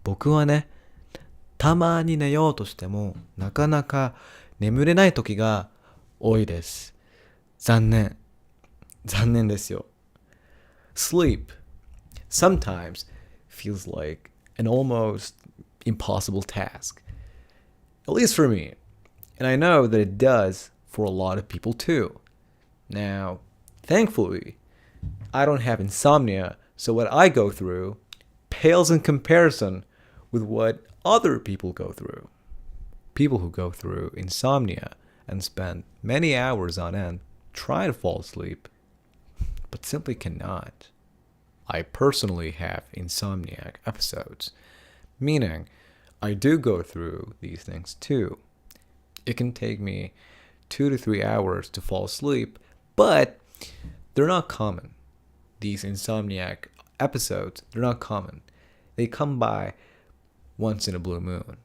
僕はね、たまに寝ようとしても、なかなか眠れない時が多いです。残念。残念ですよ。Sleep sometimes feels like an almost impossible task. At least for me. And I know that it does for a lot of people too. Now, thankfully, I don't have insomnia, so what I go through pales in comparison with what other people go through. People who go through insomnia and spend many hours on end trying to fall asleep, but simply cannot. I personally have insomniac episodes, meaning I do go through these things too. It can take me 2 to 3 hours to fall asleep, but they're not common. These insomniac episodes, they're not common. They come by once in a blue moon.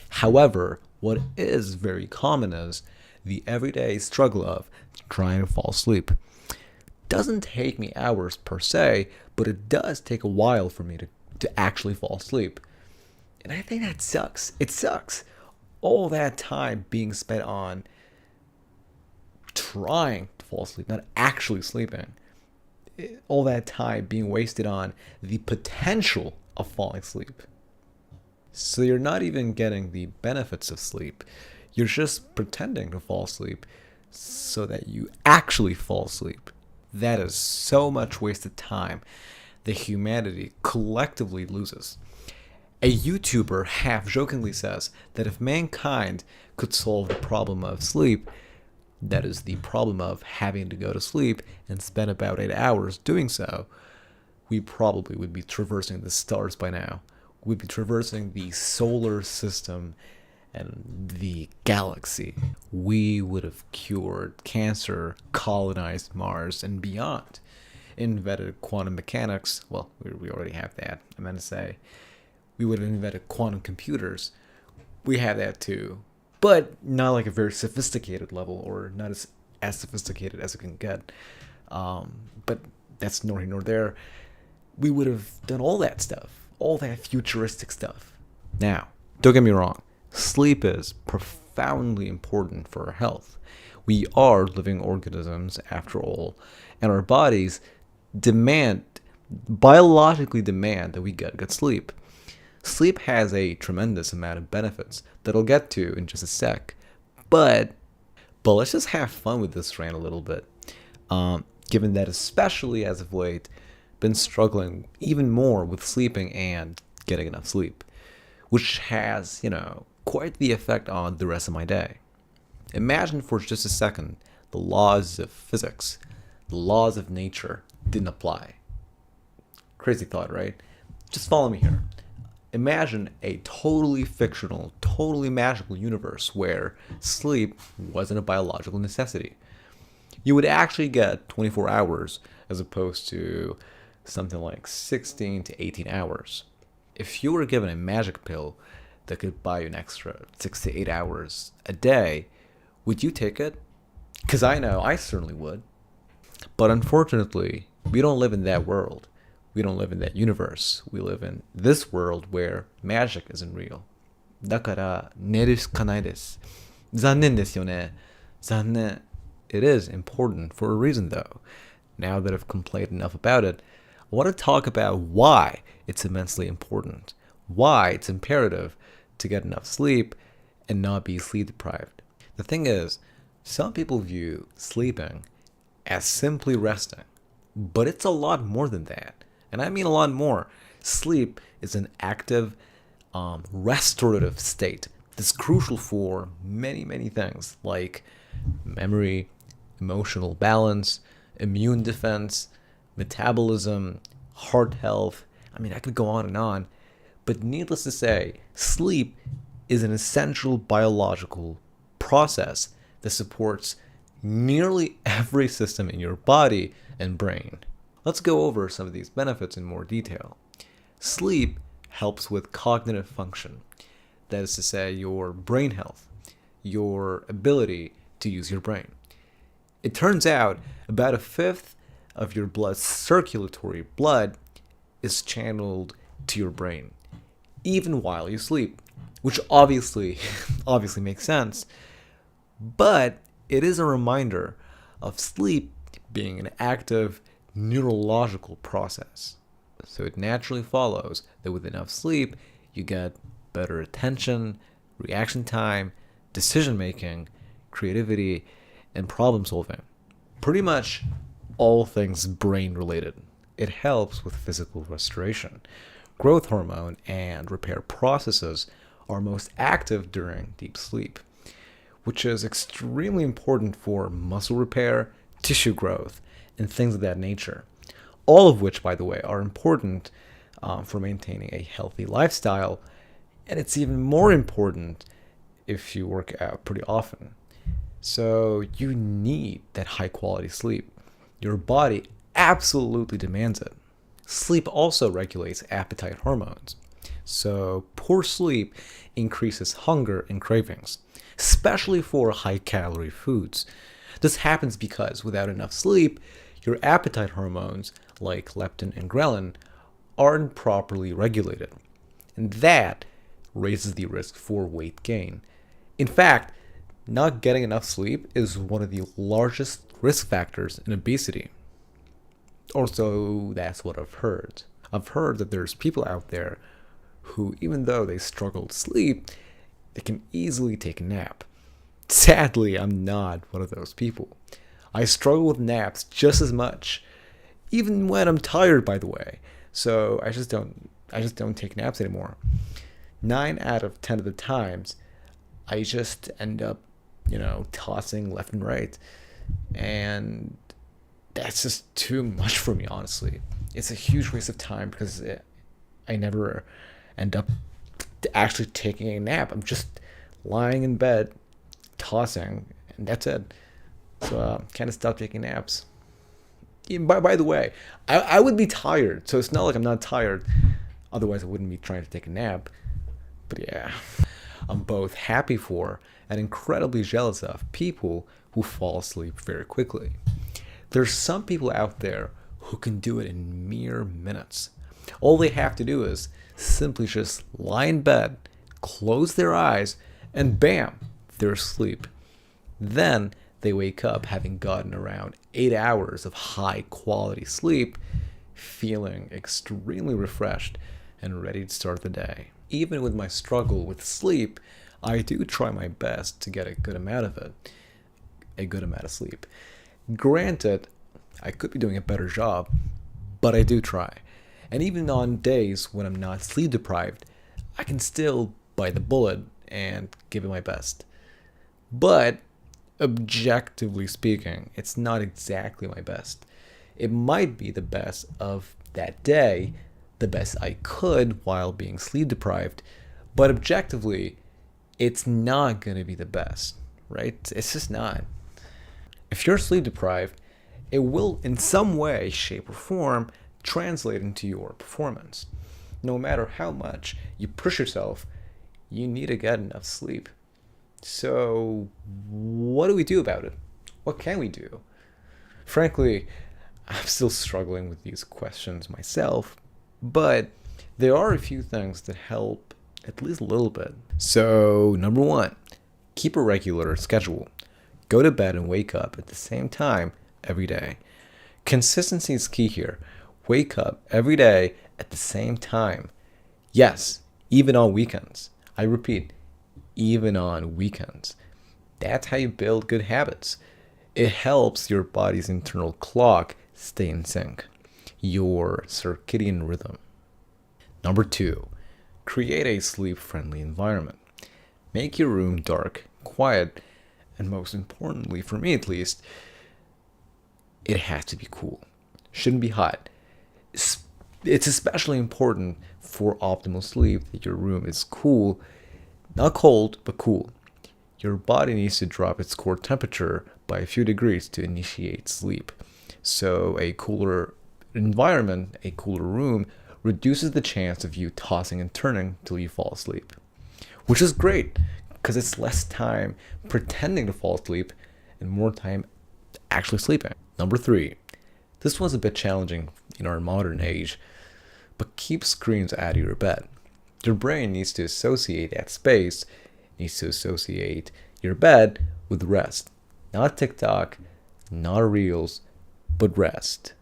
However, what is very common is the everyday struggle of trying to fall asleep. Doesn't take me hours per se, but it does take a while for me to actually fall asleep. And I think that sucks. It sucks. All that time being spent on trying to fall asleep, not actually sleeping. All that time being wasted on the potential of falling asleep. So you're not even getting the benefits of sleep. You're just pretending to fall asleep so that you actually fall asleep. That is so much wasted time that humanity collectively loses. A YouTuber half-jokingly says that if mankind could solve the problem of sleep, that is the problem of having to go to sleep and spend about 8 hours doing so, we probably would be traversing the stars by now. We'd be traversing the solar system and the galaxy. We would have cured cancer, colonized Mars, and beyond. Invented quantum mechanics. Well, we already have that. I meant to say, we would have invented quantum computers. We have that too. But not like a very sophisticated level, or not as sophisticated as it can get. But that's nor here nor there. We would have done all that stuff. All that futuristic stuff. Now, don't get me wrong. Sleep is profoundly important for our health. We are living organisms after all, and our bodies biologically demand that we get good sleep. Sleep has a tremendous amount of benefits that I'll get to in just a sec. But let's just have fun with this rant a little bit. Given that, especially as of late, been struggling even more with sleeping and getting enough sleep, which has, quite the effect on the rest of my day. Imagine for just a second the laws of physics, the laws of nature didn't apply. Crazy thought, right? Just follow me here. Imagine a totally fictional, totally magical universe where sleep wasn't a biological necessity. You would actually get 24 hours as opposed to something like 16 to 18 hours. If you were given a magic pill that could buy you an extra 6 to 8 hours a day, would you take it? Because I know I certainly would. But unfortunately, we don't live in that world. We don't live in that universe. We live in this world where magic isn't real. だから寝るしかないです。残念ですよね。残念. It is important for a reason though. Now that I've complained enough about it, I want to talk about why it's immensely important. Why it's imperative to get enough sleep and not be sleep deprived. The thing is, some people view sleeping as simply resting, but it's a lot more than that. And I mean a lot more. Sleep is an active, restorative state that's crucial for many, many things like memory, emotional balance, immune defense, metabolism, heart health. I mean, I could go on. But needless to say, sleep is an essential biological process that supports nearly every system in your body and brain. Let's go over some of these benefits in more detail. Sleep helps with cognitive function. That is to say, your brain health, your ability to use your brain. It turns out about 1/5 of your blood's circulatory blood is channeled to your brain. even while you sleep, which obviously makes sense. But it is a reminder of sleep being an active neurological process. So it naturally follows that with enough sleep, you get better attention, reaction time, decision making, creativity, and problem solving. Pretty much all things brain related. It helps with physical restoration. Growth hormone and repair processes are most active during deep sleep, which is extremely important for muscle repair, tissue growth, and things of that nature. All of which, by the way, are important for maintaining a healthy lifestyle, and it's even more important if you work out pretty often. So you need that high quality sleep. Your body absolutely demands it. Sleep also regulates appetite hormones. So poor sleep increases hunger and cravings, especially for high calorie foods. This happens because without enough sleep, your appetite hormones like leptin and ghrelin aren't properly regulated. And that raises the risk for weight gain. In fact, not getting enough sleep is one of the largest risk factors in obesity. Or so that's what I've heard. I've heard that there's people out there who, even though they struggle to sleep, they can easily take a nap. Sadly, I'm not one of those people. I struggle with naps just as much, even when I'm tired, by the way. So I just don't take naps anymore. 9 out of 10 of the times, I just end up, tossing left and right. And that's just too much for me, honestly. It's a huge waste of time because I never end up actually taking a nap. I'm just lying in bed, tossing, and that's it. So kind of stop taking naps. By the way, I would be tired, so it's not like I'm not tired. Otherwise, I wouldn't be trying to take a nap. But yeah, I'm both happy for and incredibly jealous of people who fall asleep very quickly. There's some people out there who can do it in mere minutes. All they have to do is simply just lie in bed, close their eyes, and bam, they're asleep. Then they wake up having gotten around 8 hours of high quality sleep, feeling extremely refreshed and ready to start the day. Even with my struggle with sleep, I do try my best to get a good amount of sleep. Granted, I could be doing a better job, but I do try. And even on days when I'm not sleep deprived, I can still bite the bullet and give it my best. But objectively speaking, it's not exactly my best. It might be the best of that day, the best I could while being sleep deprived, but objectively, it's not going to be the best, right? It's just not. If you're sleep deprived, it will in some way, shape, or form translate into your performance. No matter how much you push yourself, you need to get enough sleep. So, what do we do about it? What can we do? Frankly, I'm still struggling with these questions myself, but there are a few things that help at least a little bit. So, number 1, keep a regular schedule. Go to bed and wake up at the same time every day. Consistency is key here. Wake up every day at the same time. Yes, even on weekends. I repeat, even on weekends. That's how you build good habits. It helps your body's internal clock stay in sync, your circadian rhythm. Number 2, create a sleep-friendly environment. Make your room dark, quiet, and most importantly, for me at least, it has to be cool. Shouldn't be hot. It's especially important for optimal sleep that your room is cool, not cold, but cool. Your body needs to drop its core temperature by a few degrees to initiate sleep. So a cooler environment, a cooler room, reduces the chance of you tossing and turning till you fall asleep. Which is great, because it's less time pretending to fall asleep and more time actually sleeping. Number 3, this one's a bit challenging in our modern age, but keep screens out of your bed. Your brain needs to associate that space, needs to associate your bed with rest. Not TikTok, not Reels, but rest.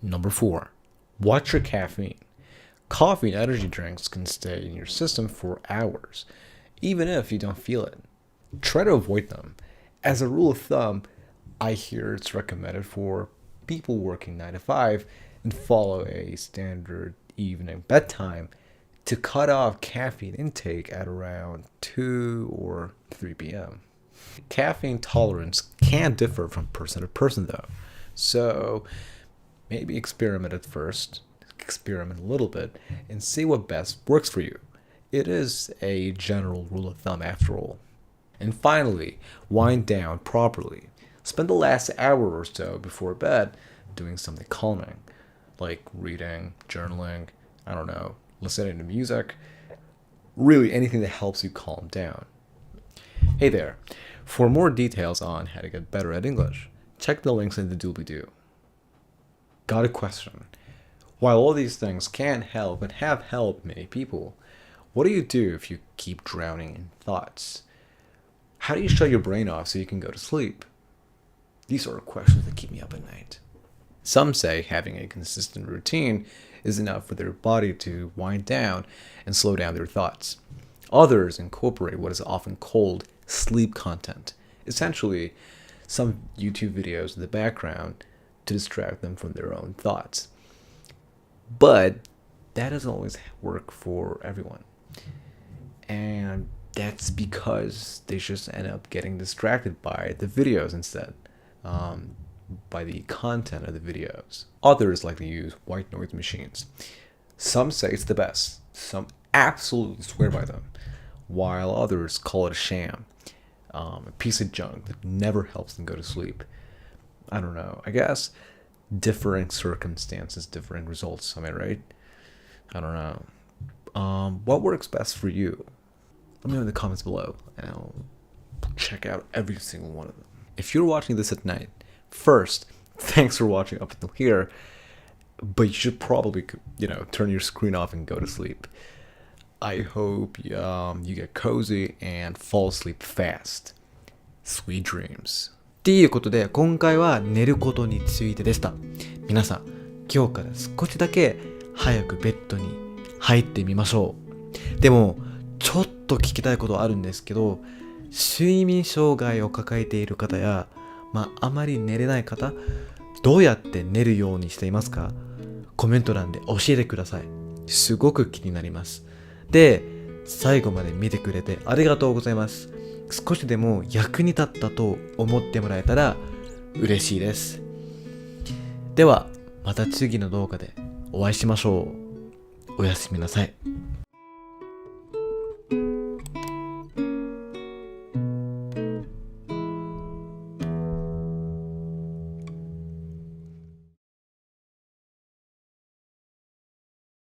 Number 4, watch your caffeine. Coffee and energy drinks can stay in your system for hours, even if you don't feel it. Try to avoid them. As a rule of thumb, I hear it's recommended for people working 9 to 5 and follow a standard evening bedtime to cut off caffeine intake at around 2 or 3 p.m. Caffeine tolerance can differ from person to person though, so maybe experiment at first, experiment a little bit, and see what best works for you. It is a general rule of thumb after all. And finally, wind down properly. Spend the last hour or so before bed doing something calming, like reading, journaling, I don't know, listening to music, really anything that helps you calm down. Hey there, for more details on how to get better at English, check the links in the doobly-doo. Got a question? While all these things can help and have helped many people, what do you do if you keep drowning in thoughts? How do you shut your brain off so you can go to sleep? These are questions that keep me up at night. Some say having a consistent routine is enough for their body to wind down and slow down their thoughts. Others incorporate what is often called sleep content, essentially some YouTube videos in the background to distract them from their own thoughts. But that doesn't always work for everyone. And that's because they just end up getting distracted by the videos instead, by the content of the videos. Others like to use white noise machines. Some say it's the best. Some absolutely swear by them, while others call it a sham, a piece of junk that never helps them go to sleep. I don't know. I guess differing circumstances, differing results. Am I right? I don't know. What works best for you? Let me know in the comments below, and I'll check out every single one of them. If you're watching this at night, first, thanks for watching up until here, but you should probably, turn your screen off and go to sleep. I hope you get cozy and fall asleep fast. Sweet dreams. っていうことで今回は寝ることについてでした。皆さん、今日から少しだけ早くベッドに入ってみましょう。でも、ちょっと聞きたいことあるんですけど、睡眠障害を抱えている方や、あまり寝れない方、どうやって寝るようにしていますか？コメント欄で教えてください。すごく気になります。で、最後まで見てくれてありがとうございます。少しでも役に立ったと思ってもらえたら嬉しいです。では、また次の動画でお会いしましょう。おやすみなさい。